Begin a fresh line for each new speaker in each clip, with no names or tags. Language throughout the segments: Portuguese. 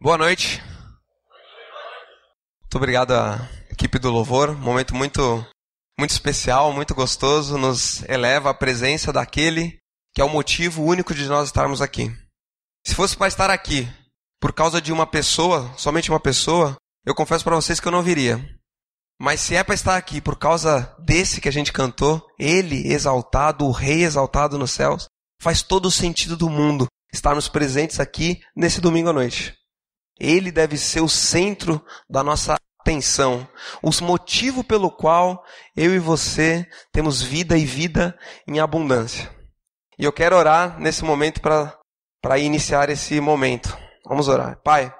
Boa noite. Muito obrigado à equipe do Louvor. Um momento muito especial, muito gostoso. Nos eleva à presença daquele que é o motivo único de nós estarmos aqui. Se fosse para estar aqui por causa de uma pessoa, somente uma pessoa, eu confesso para vocês que eu não viria. Mas se é para estar aqui por causa desse que a gente cantou, ele exaltado, o rei exaltado nos céus, faz todo o sentido do mundo estarmos presentes aqui nesse domingo à noite. Ele deve ser o centro da nossa atenção, o motivo pelo qual eu e você temos vida e vida em abundância. E eu quero orar nesse momento para iniciar esse momento. Vamos orar. Pai,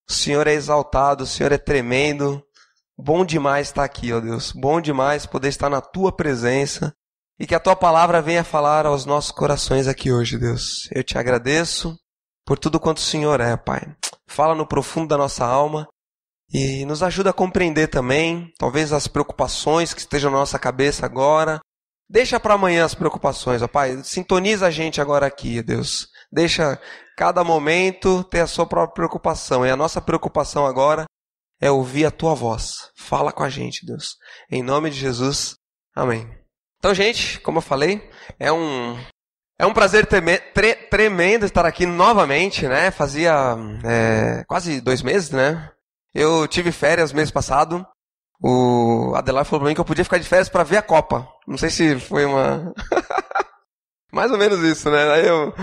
o Senhor é exaltado, o Senhor é tremendo. Bom demais estar aqui, ó Deus. Bom demais poder estar na Tua presença e que a Tua palavra venha falar aos nossos corações aqui hoje, Deus. Eu te agradeço por tudo quanto o Senhor é, Pai. Fala no profundo da nossa alma e nos ajuda a compreender também, talvez as preocupações que estejam na nossa cabeça agora. Deixa para amanhã as preocupações, ó Pai. Sintoniza a gente agora aqui, Deus. Deixa cada momento ter a sua própria preocupação. E a nossa preocupação agora é ouvir a Tua voz. Fala com a gente, Deus. Em nome de Jesus. Amém. Então, gente, como eu falei, é um prazer tremendo estar aqui novamente, né? Fazia quase 2 meses, né? Eu tive férias mês passado. O Adelar falou pra mim que eu podia ficar de férias para ver a Copa. Não sei se foi uma... Mais ou menos isso, né? Aí eu...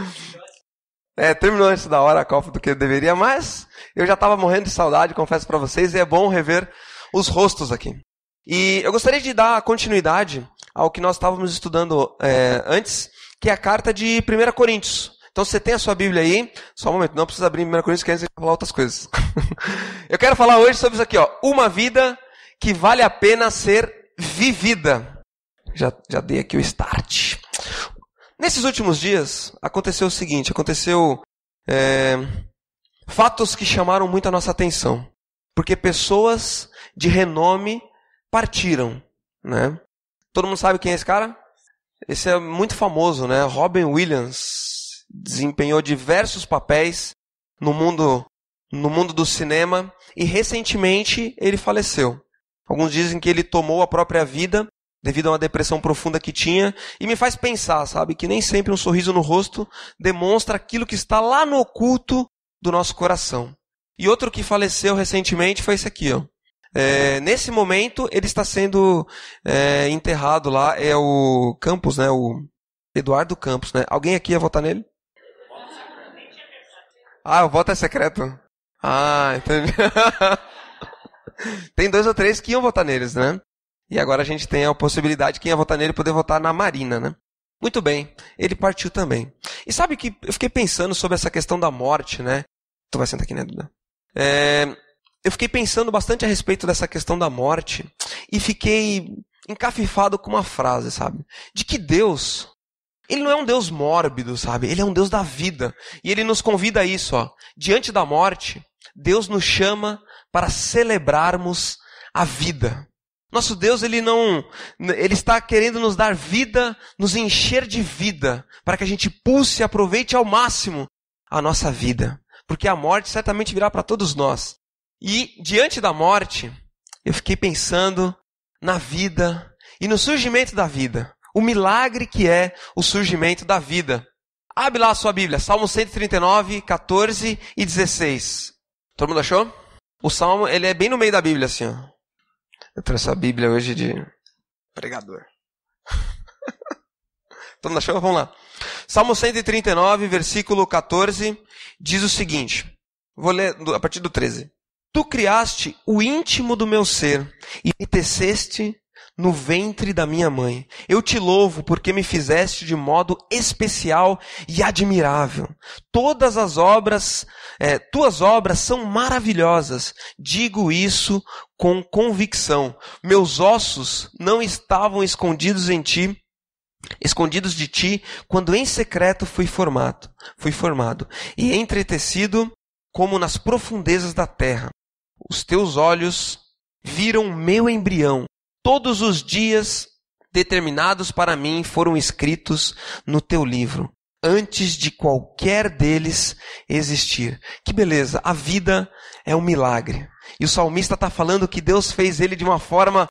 terminou antes da hora a Copa do que eu deveria, mas eu já estava morrendo de saudade, confesso para vocês, e é bom rever os rostos aqui. E eu gostaria de dar continuidade ao que nós estávamos estudando antes, que é a carta de 1 Coríntios. Então, você tem a sua Bíblia aí, só um momento, não precisa abrir 1 Coríntios, que antes eu vou falar outras coisas. Eu quero falar hoje sobre isso aqui, ó, uma vida que vale a pena ser vivida. Já dei aqui o start. Nesses últimos dias, aconteceu o seguinte, fatos que chamaram muito a nossa atenção. Porque pessoas de renome partiram, né? Todo mundo sabe quem é esse cara? Esse é muito famoso, né? Robin Williams desempenhou diversos papéis no mundo do cinema e recentemente ele faleceu. Alguns dizem que ele tomou a própria vida devido a uma depressão profunda que tinha, e me faz pensar, sabe, que nem sempre um sorriso no rosto demonstra aquilo que está lá no oculto do nosso coração. E outro que faleceu recentemente foi esse aqui, ó. Nesse momento, ele está sendo enterrado lá, é o Campos, né, o Eduardo Campos, né? Alguém aqui ia votar nele? Ah, o voto é secreto? Ah, entendi. Tem 2 ou 3 que iam votar neles, né? E agora a gente tem a possibilidade de quem ia votar nele poder votar na Marina, né? Muito bem, ele partiu também. E sabe que eu fiquei pensando sobre essa questão da morte, né? Tu vai sentar aqui, né, Duda? Eu fiquei pensando bastante a respeito dessa questão da morte e fiquei encafifado com uma frase, sabe? De que Deus, Ele não é um Deus mórbido, sabe? Ele é um Deus da vida. E Ele nos convida a isso, ó. Diante da morte, Deus nos chama para celebrarmos a vida. Nosso Deus, Ele está querendo nos dar vida, nos encher de vida, para que a gente pulse e aproveite ao máximo a nossa vida. Porque a morte certamente virá para todos nós. E diante da morte, eu fiquei pensando na vida e no surgimento da vida. O milagre que é o surgimento da vida. Abre lá a sua Bíblia, Salmo 139, 14 e 16. Todo mundo achou? O Salmo, ele é bem no meio da Bíblia, assim, ó. Eu trouxe a Bíblia hoje de pregador. Todo mundo achou? Vamos lá. Salmo 139, versículo 14, diz o seguinte. Vou ler a partir do 13. Tu criaste o íntimo do meu ser e me teceste no ventre da minha mãe. Eu te louvo porque me fizeste de modo especial e admirável. Todas as obras, tuas obras são maravilhosas. Digo isso com convicção. Meus ossos não estavam escondidos de ti, quando em secreto fui formado e entretecido como nas profundezas da terra. Os teus olhos viram meu embrião. Todos os dias determinados para mim foram escritos no teu livro, antes de qualquer deles existir. Que beleza, a vida é um milagre. E o salmista está falando que Deus fez ele de uma forma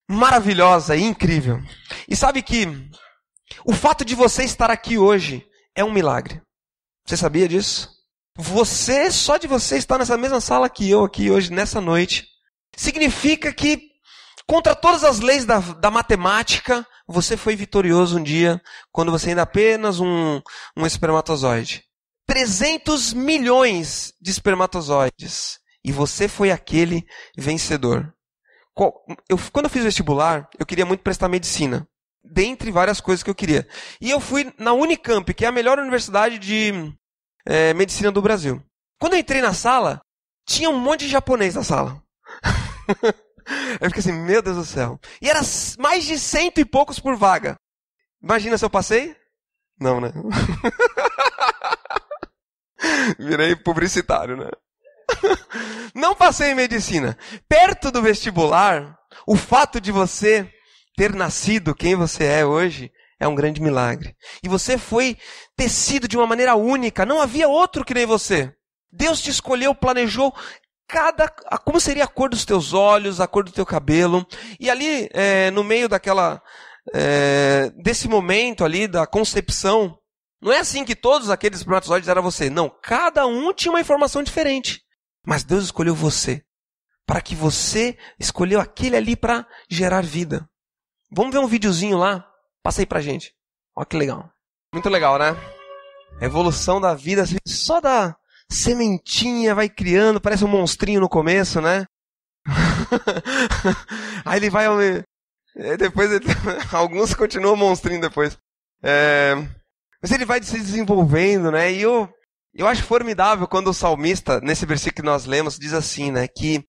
maravilhosa e incrível. E sabe que o fato de você estar aqui hoje é um milagre. Você sabia disso? Só de você estar nessa mesma sala que eu aqui hoje, nessa noite, significa que, contra todas as leis da matemática, você foi vitorioso um dia, quando você ainda é apenas um espermatozoide. 300 milhões de espermatozoides. E você foi aquele vencedor. Quando eu fiz vestibular, eu queria muito prestar medicina. Dentre várias coisas que eu queria. E eu fui na Unicamp, que é a melhor universidade de medicina do Brasil. Quando eu entrei na sala, tinha um monte de japonês na sala. Eu fiquei assim, meu Deus do céu. E era mais de 100 e poucos por vaga. Imagina se eu passei? Não, né? Virei publicitário, né? Não passei em medicina. Perto do vestibular, o fato de você ter nascido quem você é hoje é um grande milagre. E você foi tecido de uma maneira única. Não havia outro que nem você. Deus te escolheu, planejou como seria a cor dos teus olhos, a cor do teu cabelo. E ali, no meio desse momento ali da concepção, não é assim que todos aqueles espermatozoides eram você. Não, cada um tinha uma informação diferente. Mas Deus escolheu você, para que você escolheu aquele ali para gerar vida. Vamos ver um videozinho lá? Passa aí pra gente. Olha que legal. Muito legal, né? A evolução da vida, só da sementinha vai criando, parece um monstrinho no começo, né? Aí ele vai... Depois alguns continuam monstrinho depois. Mas ele vai se desenvolvendo, né? E eu acho formidável quando o salmista, nesse versículo que nós lemos, diz assim, né? Que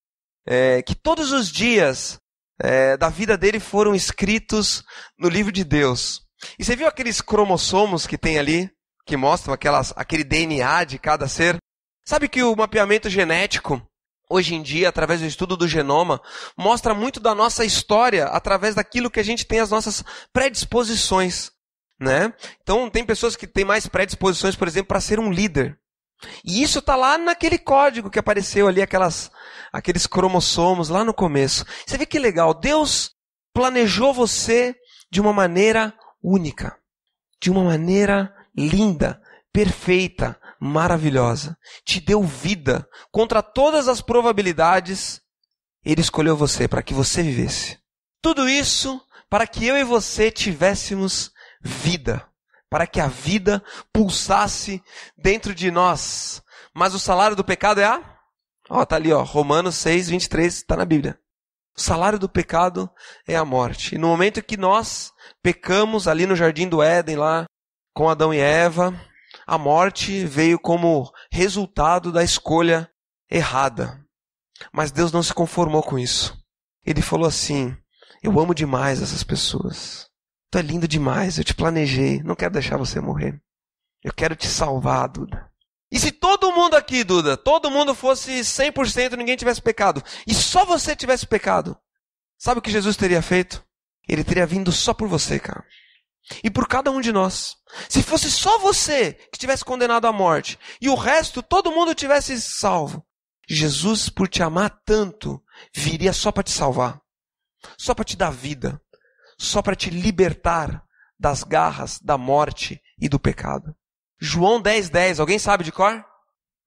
todos os dias da vida dele foram escritos no livro de Deus. E você viu aqueles cromossomos que tem ali, que mostram aquele DNA de cada ser? Sabe que o mapeamento genético, hoje em dia, através do estudo do genoma, mostra muito da nossa história através daquilo que a gente tem as nossas predisposições, né? Então, tem pessoas que têm mais predisposições, por exemplo, para ser um líder. E isso está lá naquele código que apareceu ali, aqueles cromossomos lá no começo. Você vê que legal, Deus planejou você de uma maneira única, de uma maneira linda, perfeita, maravilhosa. Te deu vida. Contra todas as probabilidades, Ele escolheu você para que você vivesse. Tudo isso para que eu e você tivéssemos vida. Para que a vida pulsasse dentro de nós. Mas o salário do pecado é tá ali, Romanos 6, 23, está na Bíblia. O salário do pecado é a morte. E no momento que nós pecamos ali no Jardim do Éden, lá com Adão e Eva, a morte veio como resultado da escolha errada. Mas Deus não se conformou com isso. Ele falou assim, eu amo demais essas pessoas. Tu é lindo demais, eu te planejei, não quero deixar você morrer. Eu quero te salvar, Duda. E se todo mundo aqui, Duda, todo mundo fosse 100%, ninguém tivesse pecado, e só você tivesse pecado, sabe o que Jesus teria feito? Ele teria vindo só por você, cara. E por cada um de nós. Se fosse só você que tivesse condenado à morte, e o resto, todo mundo tivesse salvo, Jesus, por te amar tanto, viria só para te salvar. Só para te dar vida. Só para te libertar das garras da morte e do pecado. João 10:10, alguém sabe de cor?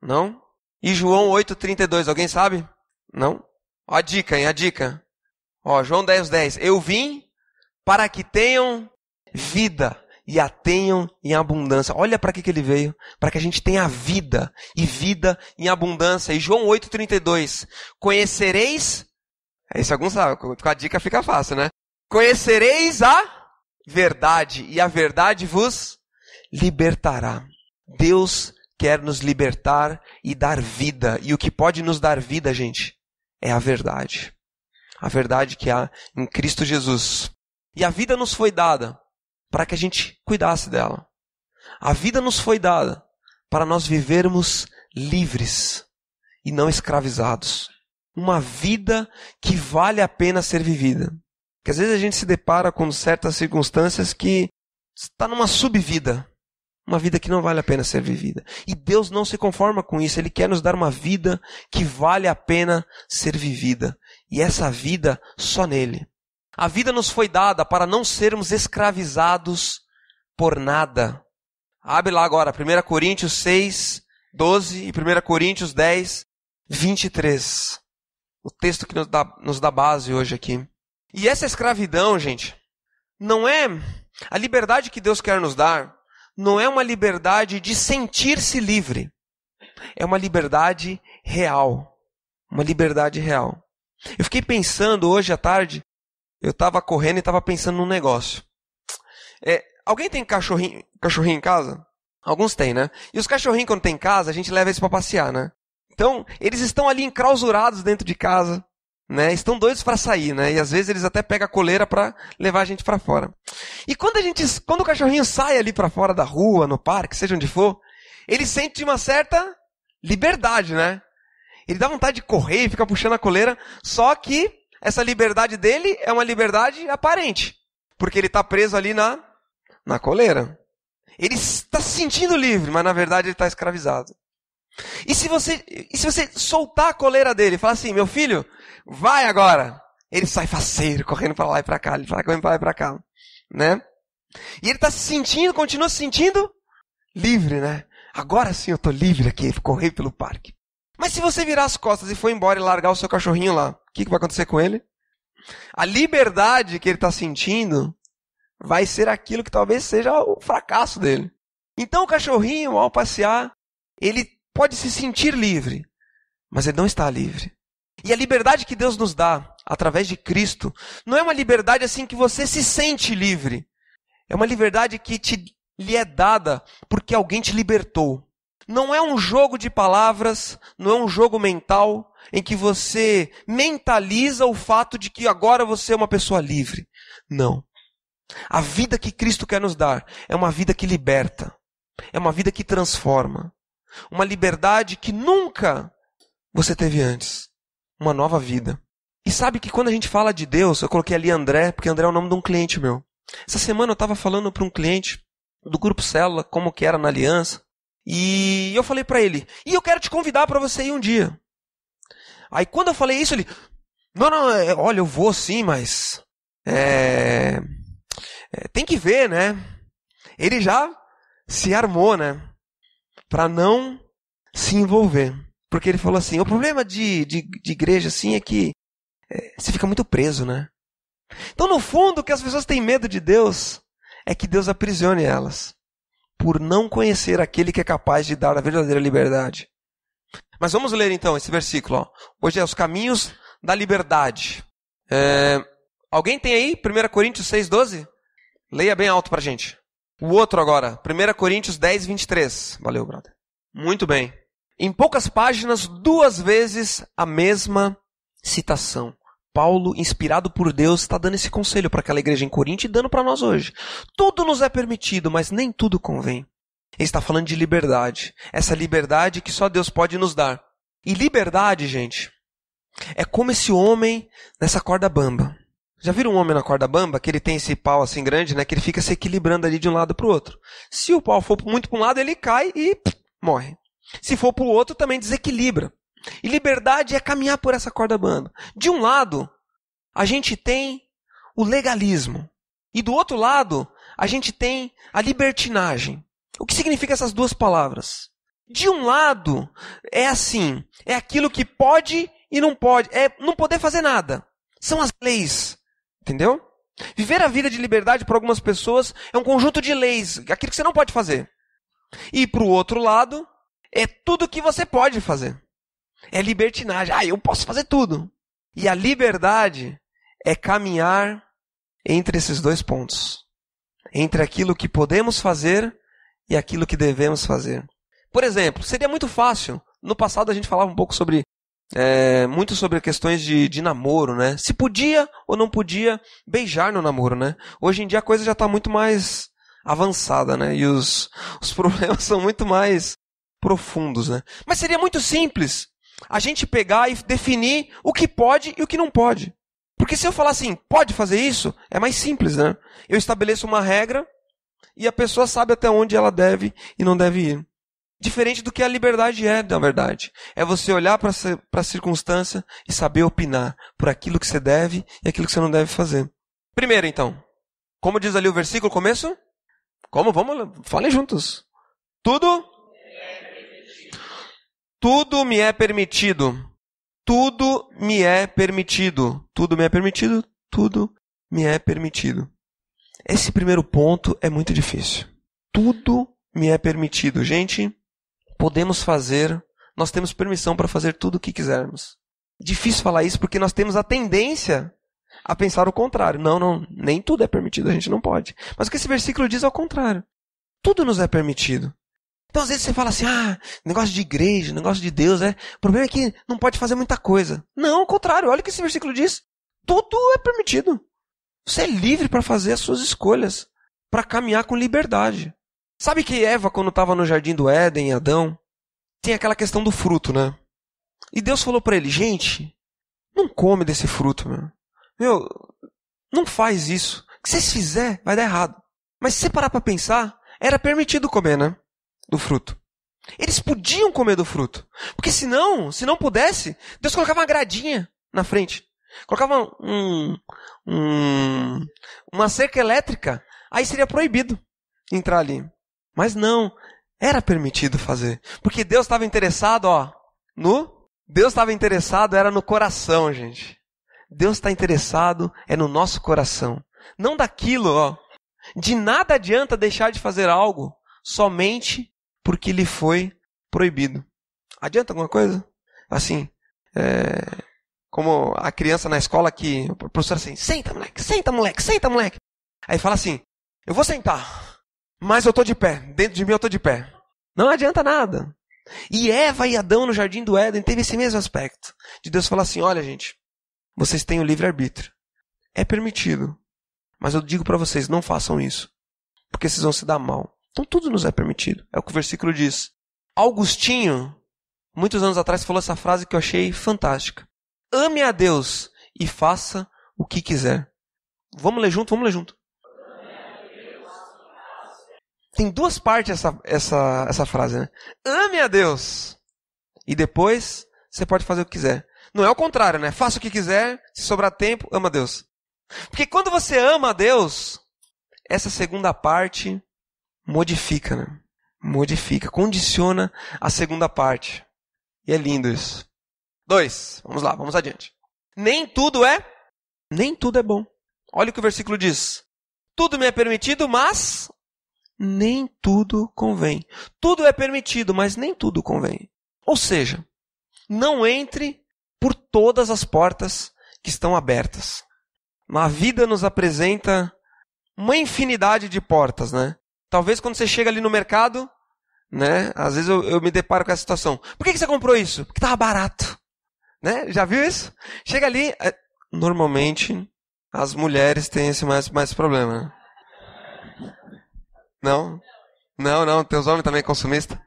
Não? E João 8:32, alguém sabe? Não? Ó a dica, hein? A dica. João 10:10. Eu vim para que tenham vida e a tenham em abundância. Olha para que ele veio. Para que a gente tenha vida e vida em abundância. E João 8:32. Conhecereis... Isso alguns sabem, com a dica fica fácil, né? Conhecereis a verdade e a verdade vos libertará. Deus quer nos libertar e dar vida. E o que pode nos dar vida, gente, é a verdade. A verdade que há em Cristo Jesus. E a vida nos foi dada para que a gente cuidasse dela. A vida nos foi dada para nós vivermos livres e não escravizados. Uma vida que vale a pena ser vivida. Porque às vezes a gente se depara com certas circunstâncias que está numa subvida. uma vida que não vale a pena ser vivida. E Deus não se conforma com isso. Ele quer nos dar uma vida que vale a pena ser vivida. E essa vida só nele. A vida nos foi dada para não sermos escravizados por nada. Abre lá agora, 1 Coríntios 6, 12 e 1 Coríntios 10, 23. O texto que nos dá base hoje aqui. E essa escravidão, gente, não é... A liberdade que Deus quer nos dar não é uma liberdade de sentir-se livre. É uma liberdade real. Uma liberdade real. Eu fiquei pensando hoje à tarde, eu estava correndo e estava pensando num negócio. Alguém tem cachorrinho em casa? Alguns têm, né? E os cachorrinhos, quando tem em casa, a gente leva eles para passear, né? Então, eles estão ali enclausurados dentro de casa, né? Estão doidos para sair, né? E às vezes eles até pegam a coleira para levar a gente para fora. E quando o cachorrinho sai ali para fora da rua, no parque, seja onde for, ele sente uma certa liberdade, né? Ele dá vontade de correr e ficar puxando a coleira, só que essa liberdade dele é uma liberdade aparente, porque ele está preso ali na coleira. Ele está se sentindo livre, mas na verdade ele está escravizado. E se você soltar a coleira dele e falar assim, meu filho, vai agora. Ele sai faceiro, correndo para lá e para cá, ele vai correndo para lá e para cá, né? E ele está continua se sentindo livre, né? Agora sim eu estou livre aqui, correr pelo parque. Mas se você virar as costas e for embora e largar o seu cachorrinho lá, o que vai acontecer com ele? A liberdade que ele está sentindo vai ser aquilo que talvez seja o fracasso dele. Então o cachorrinho, ao passear, ele pode se sentir livre, mas ele não está livre. E a liberdade que Deus nos dá, através de Cristo, não é uma liberdade assim que você se sente livre. É uma liberdade que lhe é dada porque alguém te libertou. Não é um jogo de palavras, não é um jogo mental em que você mentaliza o fato de que agora você é uma pessoa livre. Não. A vida que Cristo quer nos dar é uma vida que liberta. É uma vida que transforma. Uma liberdade que nunca você teve antes. Uma nova vida. E sabe que quando a gente fala de Deus, eu coloquei ali André, porque André é o nome de um cliente meu. Essa semana eu estava falando para um cliente do Grupo Célula, como que era na aliança. E eu falei para ele, e eu quero te convidar para você ir um dia. Aí quando eu falei isso, ele, não, olha, eu vou sim, mas tem que ver, né? Ele já se armou, né? Para não se envolver. Porque ele falou assim, o problema de igreja assim é que você fica muito preso, né? Então no fundo o que as pessoas têm medo de Deus é que Deus aprisione elas. Por não conhecer aquele que é capaz de dar a verdadeira liberdade. Mas vamos ler então esse versículo. Ó. Hoje é os caminhos da liberdade. Alguém tem aí 1 Coríntios 6, 12? Leia bem alto pra gente. O outro agora, 1 Coríntios 10, 23. Valeu, brother. Muito bem. Em poucas páginas, 2 vezes a mesma citação. Paulo, inspirado por Deus, está dando esse conselho para aquela igreja em Corinto e dando para nós hoje. Tudo nos é permitido, mas nem tudo convém. Ele está falando de liberdade. Essa liberdade que só Deus pode nos dar. E liberdade, gente, é como esse homem nessa corda bamba. Já viram um homem na corda bamba? Que ele tem esse pau assim grande, né? Que ele fica se equilibrando ali de um lado para o outro. Se o pau for muito para um lado, ele cai e morre. Se for para o outro, também desequilibra. E liberdade é caminhar por essa corda bamba. De um lado, a gente tem o legalismo. E do outro lado, a gente tem a libertinagem. O que significa essas duas palavras? De um lado, é assim, é aquilo que pode e não pode, é não poder fazer nada. São as leis, entendeu? Viver a vida de liberdade para algumas pessoas é um conjunto de leis, aquilo que você não pode fazer. E para o outro lado, é tudo que você pode fazer. É libertinagem. Eu posso fazer tudo. E a liberdade é caminhar entre esses dois pontos. Entre aquilo que podemos fazer e aquilo que devemos fazer. Por exemplo, seria muito fácil. No passado a gente falava um pouco sobre muito sobre questões de namoro, né? Se podia ou não podia beijar no namoro, né? Hoje em dia a coisa já está muito mais avançada, né? E os problemas são muito mais profundos, né? Mas seria muito simples a gente pegar e definir o que pode e o que não pode. Porque se eu falar assim, pode fazer isso, é mais simples, né? Eu estabeleço uma regra e a pessoa sabe até onde ela deve e não deve ir. Diferente do que a liberdade é, na verdade. É você olhar para a circunstância e saber opinar por aquilo que você deve e aquilo que você não deve fazer. Primeiro, então, como diz ali o versículo, começo? Como? Vamos, falem juntos. Tudo me é permitido. Tudo me é permitido. Tudo me é permitido. Tudo me é permitido. Esse primeiro ponto é muito difícil. Tudo me é permitido. Gente, podemos fazer, nós temos permissão para fazer tudo o que quisermos. Difícil falar isso porque nós temos a tendência a pensar o contrário. Não, nem tudo é permitido, a gente não pode. Mas o que esse versículo diz é o contrário. Tudo nos é permitido. Então às vezes você fala assim, negócio de igreja, negócio de Deus, o problema é que não pode fazer muita coisa. Não, ao contrário, olha o que esse versículo diz. Tudo é permitido. Você é livre para fazer as suas escolhas, para caminhar com liberdade. Sabe que Eva, quando estava no jardim do Éden, Adão, tem aquela questão do fruto, né? E Deus falou para ele, gente, não come desse fruto, meu, não faz isso. Se vocês fizerem, vai dar errado. Mas se você parar para pensar, era permitido comer, né? Do fruto. Eles podiam comer do fruto. Porque se não pudesse, Deus colocava uma gradinha na frente. Colocava uma cerca elétrica. Aí seria proibido entrar ali. Mas não, era permitido fazer. Porque Deus estava interessado, Deus estava interessado, era no coração, gente. Deus está interessado, é no nosso coração. Não daquilo, De nada adianta deixar de fazer algo somente porque lhe foi proibido. Adianta alguma coisa? Assim, como a criança na escola que o professor assim, senta moleque. Aí fala assim, eu vou sentar, mas eu estou de pé, dentro de mim eu estou de pé. Não adianta nada. E Eva e Adão no jardim do Éden teve esse mesmo aspecto. De Deus falar assim, olha gente, vocês têm o livre-arbítrio. É permitido. Mas eu digo para vocês, não façam isso. Porque vocês vão se dar mal. Então tudo nos é permitido. É o que o versículo diz. Agostinho, muitos anos atrás, falou essa frase que eu achei fantástica. Ame a Deus e faça o que quiser. Vamos ler junto? Tem duas partes essa frase, né? Ame a Deus. E depois você pode fazer o que quiser. Não é o contrário, né? Faça o que quiser, se sobrar tempo, ama a Deus. Porque quando você ama a Deus, essa segunda parte modifica, né? Condiciona a segunda parte. E é lindo isso. 2, vamos lá, vamos adiante. Nem tudo é bom. Olha o que o versículo diz. Tudo me é permitido, mas nem tudo convém. Tudo é permitido, mas nem tudo convém. Ou seja, não entre por todas as portas que estão abertas. A vida nos apresenta uma infinidade de portas, né? Talvez quando você chega ali no mercado, né? Às vezes eu me deparo com essa situação. Por que você comprou isso? Porque estava barato. Né? Já viu isso? Chega ali, normalmente as mulheres têm esse mais problema. Né? Não, teus homens também consumistas.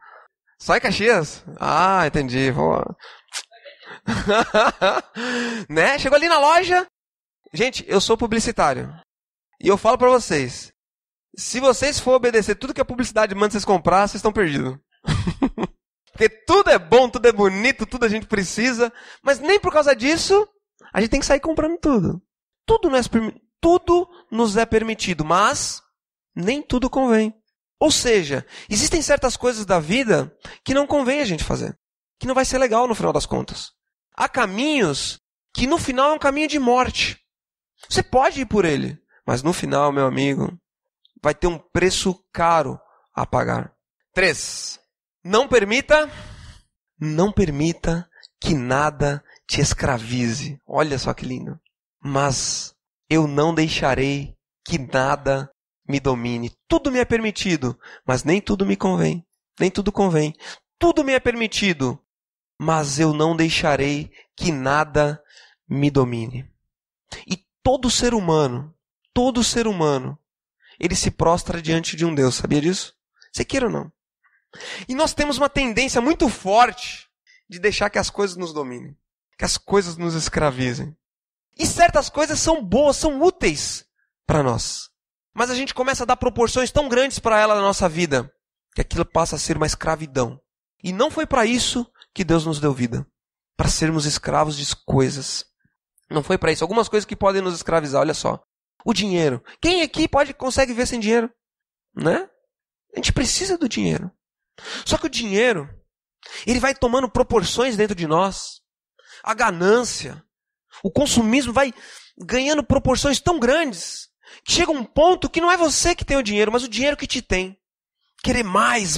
Só em Caxias? Ah, entendi. Né? Chegou ali na loja. Gente, eu sou publicitário. E eu falo pra vocês. Se vocês for obedecer tudo que a publicidade manda vocês comprar, vocês estão perdidos. Porque tudo é bom, tudo é bonito, tudo a gente precisa. Mas nem por causa disso, a gente tem que sair comprando tudo. Tudo nos é permitido, mas nem tudo convém. Ou seja, existem certas coisas da vida que não convém a gente fazer. Que não vai ser legal no final das contas. Há caminhos que no final é um caminho de morte. Você pode ir por ele, mas no final, meu amigo, vai ter um preço caro a pagar. 3. Não permita que nada te escravize. Olha só que lindo. Mas eu não deixarei que nada me domine. Tudo me é permitido, mas nem tudo me convém. Nem tudo convém. Tudo me é permitido, mas eu não deixarei que nada me domine. E todo ser humano, ele se prostra diante de um Deus. Sabia disso? Você queira ou não? E nós temos uma tendência muito forte de deixar que as coisas nos dominem. Que as coisas nos escravizem. E certas coisas são boas, são úteis para nós. Mas a gente começa a dar proporções tão grandes para ela na nossa vida, que aquilo passa a ser uma escravidão. E não foi para isso que Deus nos deu vida. Para sermos escravos de coisas. Não foi para isso. Algumas coisas que podem nos escravizar, olha só. O dinheiro. Quem aqui consegue viver sem dinheiro? Né? A gente precisa do dinheiro. Só que o dinheiro, ele vai tomando proporções dentro de nós. A ganância, o consumismo vai ganhando proporções tão grandes que chega um ponto que não é você que tem o dinheiro, mas o dinheiro que te tem. Querer mais.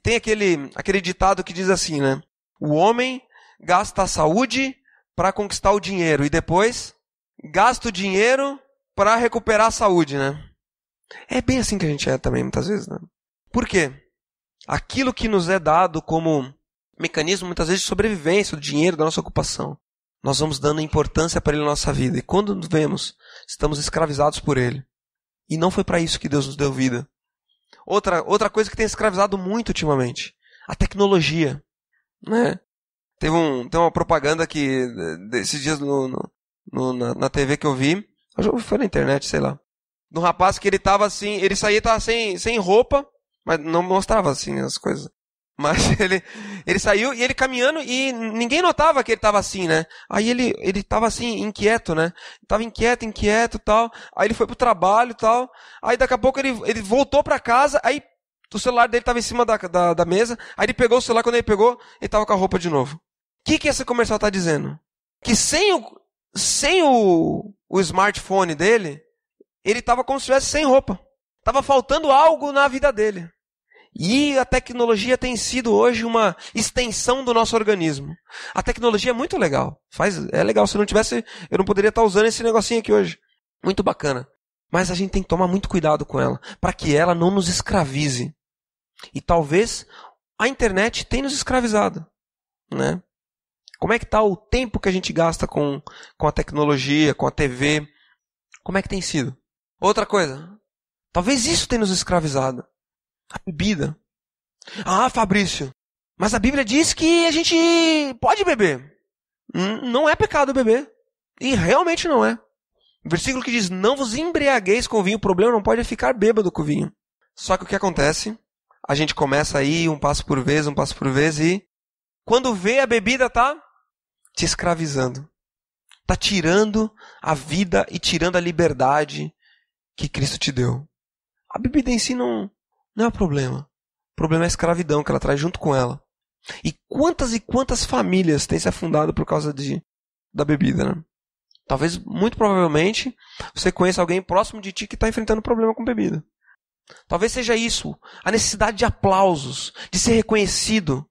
Tem aquele ditado que diz assim, né? O homem gasta a saúde para conquistar o dinheiro e depois gasta o dinheiro para recuperar a saúde, né? É bem assim que a gente é também, muitas vezes, né? Por quê? Aquilo que nos é dado como mecanismo, muitas vezes, de sobrevivência, do dinheiro, da nossa ocupação, nós vamos dando importância para ele na nossa vida. E quando nos vemos, estamos escravizados por ele. E não foi para isso que Deus nos deu vida. Outra coisa que tem escravizado muito ultimamente, a tecnologia, né? Tem uma propaganda que, esses dias na TV que eu vi, foi na internet, sei lá, de um rapaz que ele tava assim, ele saía tava sem roupa, mas não mostrava assim as coisas. Mas ele saiu e ele caminhando e ninguém notava que ele estava assim, né? Aí ele estava assim, inquieto, né? Tava inquieto e tal. Aí ele foi pro trabalho e tal. Aí daqui a pouco ele voltou para casa, aí o celular dele estava em cima da mesa. Aí ele pegou o celular, quando ele pegou, ele estava com a roupa de novo. O que esse comercial está dizendo? Que sem o smartphone dele, ele estava como se estivesse sem roupa. Estava faltando algo na vida dele. E a tecnologia tem sido hoje uma extensão do nosso organismo. A tecnologia é muito legal. É legal. Se não tivesse, eu não poderia estar usando esse negocinho aqui hoje. Muito bacana. Mas a gente tem que tomar muito cuidado com ela, para que ela não nos escravize. E talvez a internet tenha nos escravizado, né? Como é que está o tempo que a gente gasta com a tecnologia, com a TV? Como é que tem sido? Outra coisa. Talvez isso tenha nos escravizado. A bebida. Ah, Fabrício, mas a Bíblia diz que a gente pode beber. Não é pecado beber. E realmente não é. O versículo que diz, não vos embriagueis com vinho, o problema não pode ficar bêbado com vinho. Só que o que acontece? A gente começa aí um passo por vez e quando vê a bebida está te escravizando. Está tirando a vida e tirando a liberdade que Cristo te deu. A bebida em si não é o problema. O problema é a escravidão que ela traz junto com ela. E quantas famílias têm se afundado por causa da bebida, né? Talvez, muito provavelmente, você conheça alguém próximo de ti que está enfrentando problema com bebida. Talvez seja isso, a necessidade de aplausos, de ser reconhecido,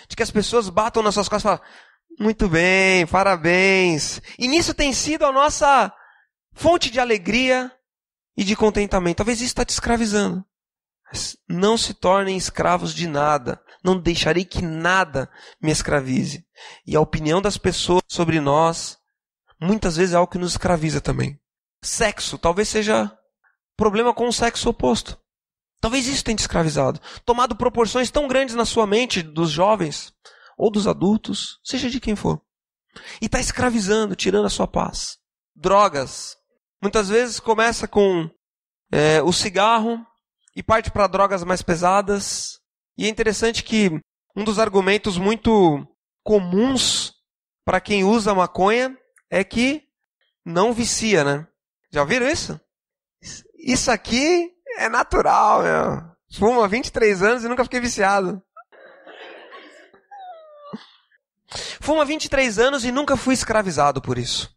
de que as pessoas batam nas suas costas e falam, muito bem, parabéns. E nisso tem sido a nossa fonte de alegria e de contentamento. Talvez isso está te escravizando. Mas não se tornem escravos de nada. Não deixarei que nada me escravize. E a opinião das pessoas sobre nós, muitas vezes é algo que nos escraviza também. Sexo, talvez seja problema com o sexo oposto. Talvez isso tenha te escravizado. Tomado proporções tão grandes na sua mente, dos jovens, ou dos adultos, seja de quem for. E está escravizando, tirando a sua paz. Drogas. Muitas vezes começa com o cigarro e parte para drogas mais pesadas. E é interessante que um dos argumentos muito comuns para quem usa maconha é que não vicia, né? Já ouviram isso? Isso aqui é natural, meu. Fumo há 23 anos e nunca fiquei viciado. Fumo há 23 anos e nunca fui escravizado por isso.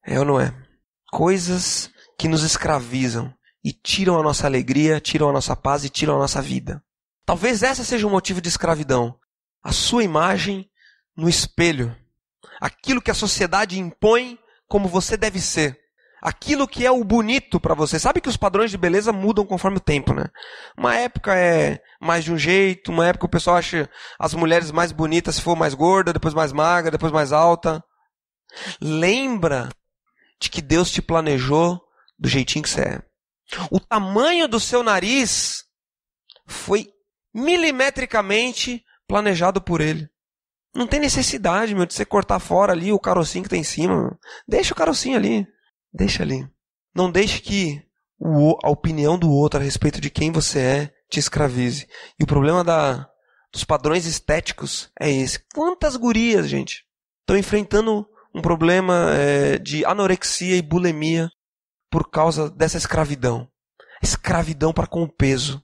É ou não é? Coisas que nos escravizam e tiram a nossa alegria, tiram a nossa paz e tiram a nossa vida. Talvez essa seja um motivo de escravidão. A sua imagem no espelho. Aquilo que a sociedade impõe como você deve ser. Aquilo que é o bonito para você. Sabe que os padrões de beleza mudam conforme o tempo, né? Uma época é mais de um jeito, uma época o pessoal acha as mulheres mais bonitas se for mais gorda, depois mais magra, depois mais alta. Lembra de que Deus te planejou do jeitinho que você é. O tamanho do seu nariz foi milimetricamente planejado por Ele. Não tem necessidade, de você cortar fora ali o carocinho que tem em cima. Deixa o carocinho ali. Deixa ali. Não deixe que a opinião do outro a respeito de quem você é te escravize. E o problema dos padrões estéticos é esse. Quantas gurias, gente, estão enfrentando um problema de anorexia e bulimia por causa dessa escravidão. Escravidão para com o peso.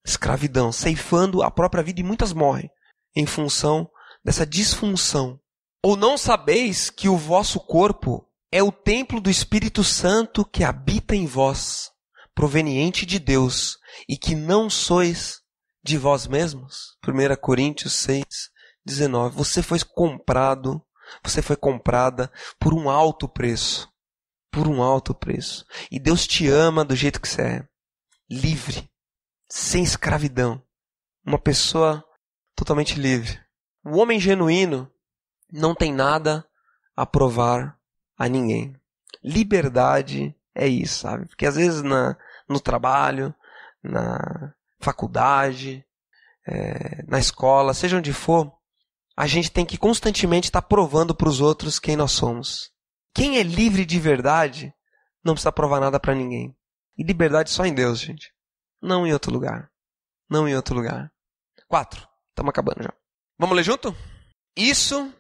Escravidão, ceifando a própria vida, e muitas morrem em função dessa disfunção. Ou não sabeis que o vosso corpo é o templo do Espírito Santo que habita em vós, proveniente de Deus, e que não sois de vós mesmos? 1 Coríntios 6, 19. Você foi comprado, você foi comprada por um alto preço. Por um alto preço. E Deus te ama do jeito que você é. Livre. Sem escravidão. Uma pessoa totalmente livre. O homem genuíno não tem nada a provar a ninguém. Liberdade é isso, sabe? Porque às vezes no trabalho, na faculdade, na escola, seja onde for, a gente tem que constantemente estar provando para os outros quem nós somos. Quem é livre de verdade não precisa provar nada para ninguém. E liberdade só em Deus, gente. Não em outro lugar. Não em outro lugar. 4. Estamos acabando já. Vamos ler junto? Isso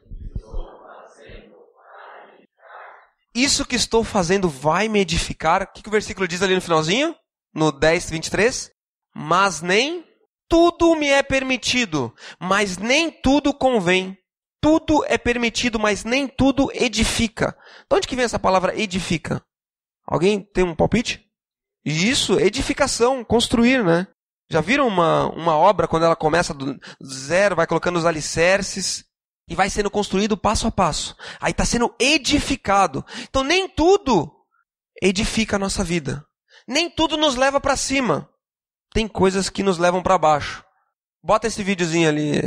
que estou fazendo vai me edificar. O que o versículo diz ali no finalzinho? No 10, 23. Mas nem tudo me é permitido, mas nem tudo convém. Tudo é permitido, mas nem tudo edifica. De onde que vem essa palavra edifica? Alguém tem um palpite? Isso, edificação, construir, né? Já viram uma obra quando ela começa do zero, vai colocando os alicerces e vai sendo construído passo a passo. Aí está sendo edificado. Então nem tudo edifica a nossa vida. Nem tudo nos leva para cima. Tem coisas que nos levam para baixo. Bota esse videozinho ali.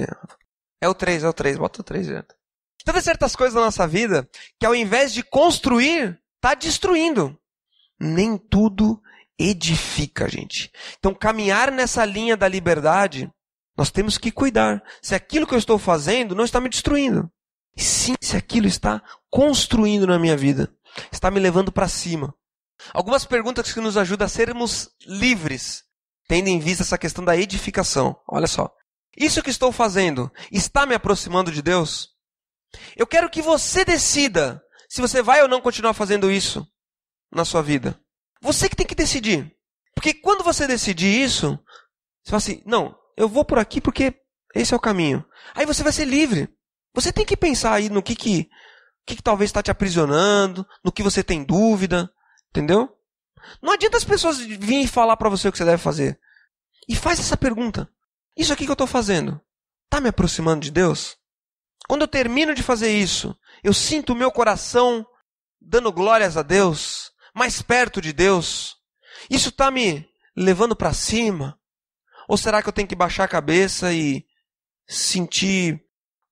É o 3, bota o 3 dentro. Então tem certas coisas na nossa vida que ao invés de construir, está destruindo. Nem tudo edifica, gente. Então caminhar nessa linha da liberdade, nós temos que cuidar. Se aquilo que eu estou fazendo não está me destruindo. E sim, se aquilo está construindo na minha vida. Está me levando para cima. Algumas perguntas que nos ajudam a sermos livres, tendo em vista essa questão da edificação. Olha só. Isso que estou fazendo está me aproximando de Deus? Eu quero que você decida se você vai ou não continuar fazendo isso na sua vida. Você que tem que decidir. Porque quando você decidir isso, você fala assim, não, eu vou por aqui porque esse é o caminho. Aí você vai ser livre. Você tem que pensar aí no que talvez está te aprisionando, no que você tem dúvida, entendeu? Não adianta as pessoas virem falar para você o que você deve fazer. E faz essa pergunta. Isso aqui que eu estou fazendo, está me aproximando de Deus? Quando eu termino de fazer isso, eu sinto o meu coração dando glórias a Deus, mais perto de Deus. Isso está me levando para cima? Ou será que eu tenho que baixar a cabeça e sentir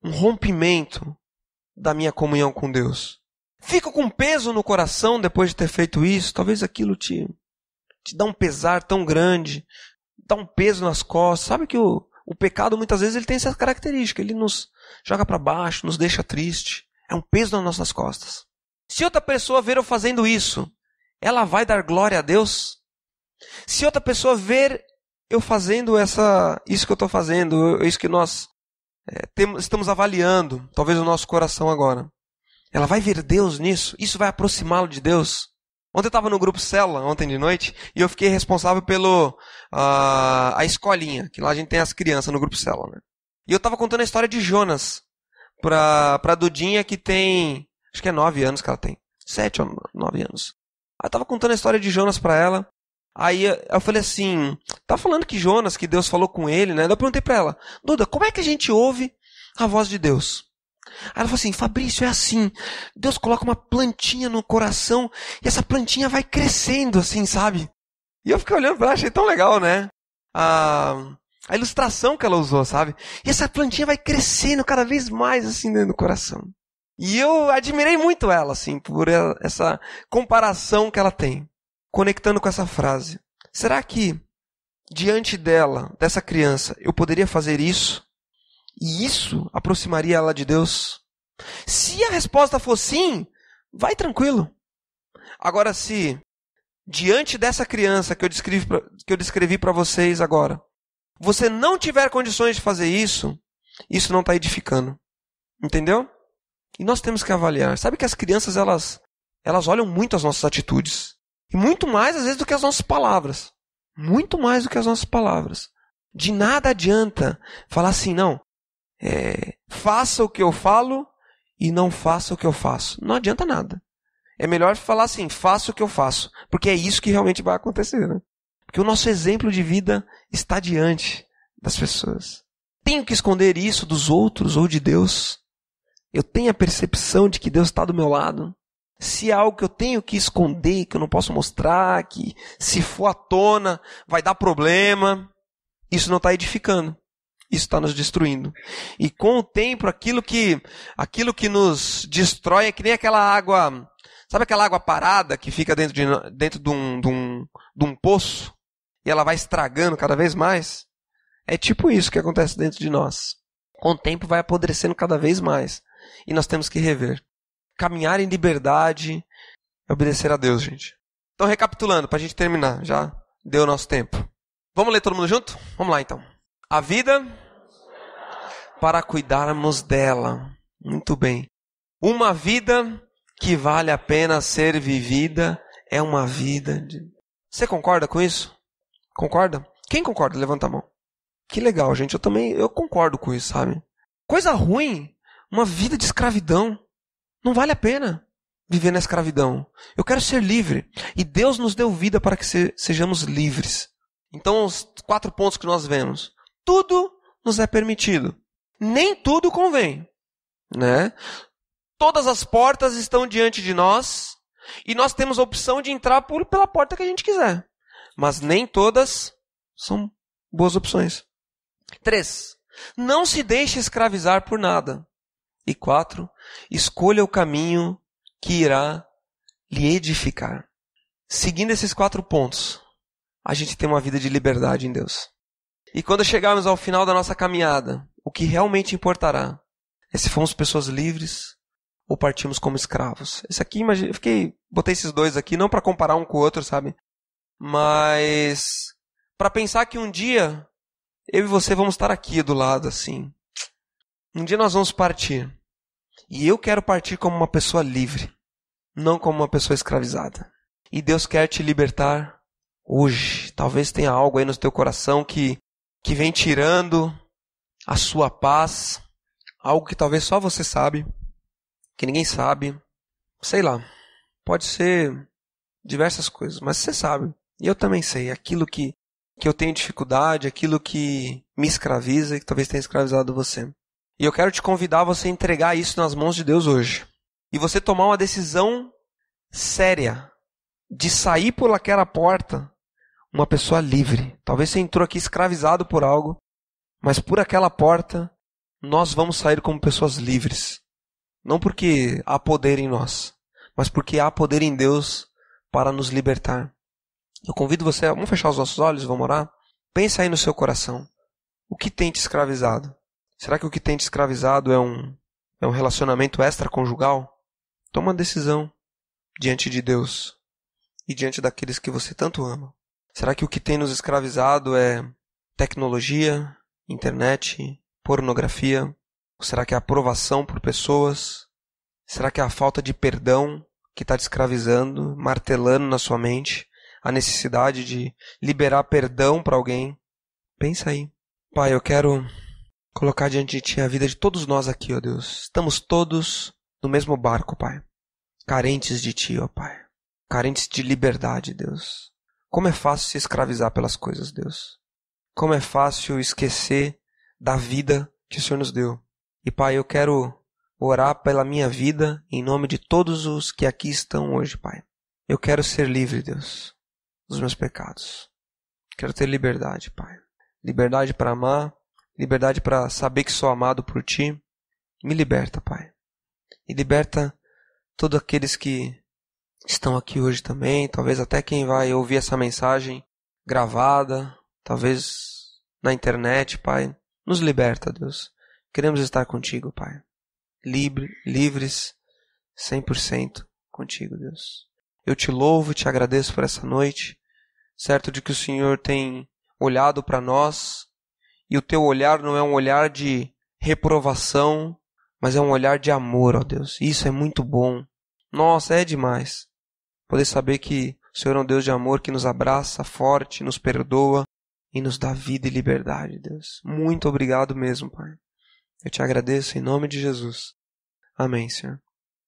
um rompimento da minha comunhão com Deus? Fico com peso no coração depois de ter feito isso? Talvez aquilo te dá um pesar tão grande, dá um peso nas costas. Sabe que o pecado muitas vezes ele tem essa característica. Ele nos joga para baixo, nos deixa triste. É um peso nas nossas costas. Se outra pessoa ver eu fazendo isso, ela vai dar glória a Deus? Se outra pessoa ver eu fazendo isso que eu estou fazendo, isso que nós estamos avaliando, talvez o nosso coração agora, ela vai ver Deus nisso? Isso vai aproximá-lo de Deus? Ontem eu estava no grupo Célula, ontem de noite, e eu fiquei responsável pelo a escolinha, que lá a gente tem as crianças no grupo Célula, né? E eu estava contando a história de Jonas para Dudinha, que tem, acho que é 9 anos que ela tem, 7 ou 9 anos. Aí eu estava contando a história de Jonas para ela. Aí eu falei assim, tá falando que Jonas, que Deus falou com ele, né? Daí eu perguntei pra ela, Duda, como é que a gente ouve a voz de Deus? Aí ela falou assim, Fabrício, é assim, Deus coloca uma plantinha no coração e essa plantinha vai crescendo assim, sabe? E eu fiquei olhando pra ela, achei tão legal, né? A ilustração que ela usou, sabe? E essa plantinha vai crescendo cada vez mais assim dentro do coração. E eu admirei muito ela, assim, por essa comparação que ela tem. Conectando com essa frase. Será que, diante dela, dessa criança, eu poderia fazer isso? E isso aproximaria ela de Deus? Se a resposta for sim, vai tranquilo. Agora, se diante dessa criança que eu descrevi para vocês agora, você não tiver condições de fazer isso, isso não está edificando. Entendeu? E nós temos que avaliar. Sabe que as crianças, elas olham muito as nossas atitudes. E muito mais, às vezes, do que as nossas palavras. Muito mais do que as nossas palavras. De nada adianta falar assim, não, faça o que eu falo e não faça o que eu faço. Não adianta nada. É melhor falar assim, faça o que eu faço. Porque é isso que realmente vai acontecer, né? Porque o nosso exemplo de vida está diante das pessoas. Tenho que esconder isso dos outros ou de Deus? Eu tenho a percepção de que Deus está do meu lado? Se é algo que eu tenho que esconder, que eu não posso mostrar, que se for à tona vai dar problema, isso não está edificando. Isso está nos destruindo. E com o tempo, aquilo que nos destrói é que nem aquela água. Sabe aquela água parada que fica dentro de um poço? E ela vai estragando cada vez mais? É tipo isso que acontece dentro de nós. Com o tempo vai apodrecendo cada vez mais. E nós temos que rever. Caminhar em liberdade é obedecer a Deus, gente. Então, recapitulando, para a gente terminar. Já deu o nosso tempo. Vamos ler todo mundo junto? Vamos lá, então. A vida para cuidarmos dela. Muito bem. Uma vida que vale a pena ser vivida é uma vida de... Você concorda com isso? Concorda? Quem concorda? Levanta a mão. Que legal, gente. Eu concordo com isso, sabe? Coisa ruim, uma vida de escravidão. Não vale a pena viver na escravidão. Eu quero ser livre. E Deus nos deu vida para que sejamos livres. Então, os 4 pontos que nós vemos. Tudo nos é permitido. Nem tudo convém, né? Todas as portas estão diante de nós e nós temos a opção de entrar pela porta que a gente quiser. Mas nem todas são boas opções. 3. Não se deixe escravizar por nada. E 4. Escolha o caminho que irá lhe edificar. Seguindo esses 4 pontos, a gente tem uma vida de liberdade em Deus. E quando chegarmos ao final da nossa caminhada, o que realmente importará é se fomos pessoas livres ou partimos como escravos. Esse aqui, imagina, botei esses dois aqui não para comparar um com o outro, sabe? Mas para pensar que um dia eu e você vamos estar aqui do lado, assim. Um dia nós vamos partir. E eu quero partir como uma pessoa livre, não como uma pessoa escravizada. E Deus quer te libertar hoje. Talvez tenha algo aí no teu coração que vem tirando a sua paz. Algo que talvez só você sabe, que ninguém sabe. Sei lá. Pode ser diversas coisas, mas você sabe. E eu também sei. Aquilo que eu tenho dificuldade, aquilo que me escraviza e que talvez tenha escravizado você. E eu quero te convidar a você entregar isso nas mãos de Deus hoje. E você tomar uma decisão séria de sair por aquela porta uma pessoa livre. Talvez você entrou aqui escravizado por algo, mas por aquela porta nós vamos sair como pessoas livres. Não porque há poder em nós, mas porque há poder em Deus para nos libertar. Eu convido você, vamos fechar os nossos olhos, vamos orar? Pensa aí no seu coração. O que tem te escravizado? Será que o que tem te escravizado é um relacionamento extraconjugal? Toma uma decisão diante de Deus e diante daqueles que você tanto ama. Será que o que tem nos escravizado é tecnologia, internet, pornografia? Ou será que é a aprovação por pessoas? Será que é a falta de perdão que está te escravizando, martelando na sua mente a necessidade de liberar perdão para alguém? Pensa aí. Pai, eu quero colocar diante de Ti a vida de todos nós aqui, ó Deus. Estamos todos no mesmo barco, Pai. Carentes de Ti, ó Pai. Carentes de liberdade, Deus. Como é fácil se escravizar pelas coisas, Deus. Como é fácil esquecer da vida que o Senhor nos deu. E, Pai, eu quero orar pela minha vida em nome de todos os que aqui estão hoje, Pai. Eu quero ser livre, Deus, dos meus pecados. Quero ter liberdade, Pai. Liberdade para amar, liberdade para saber que sou amado por Ti. Me liberta, Pai. E liberta todos aqueles que estão aqui hoje também, talvez até quem vai ouvir essa mensagem gravada, talvez na internet, Pai. Nos liberta, Deus. Queremos estar contigo, Pai. Livres, 100% contigo, Deus. Eu te louvo e te agradeço por essa noite, certo de que o Senhor tem olhado para nós, e o teu olhar não é um olhar de reprovação, mas é um olhar de amor, ó Deus. Isso é muito bom. Nossa, é demais. Poder saber que o Senhor é um Deus de amor que nos abraça forte, nos perdoa e nos dá vida e liberdade, Deus. Muito obrigado mesmo, Pai. Eu te agradeço em nome de Jesus. Amém, Senhor.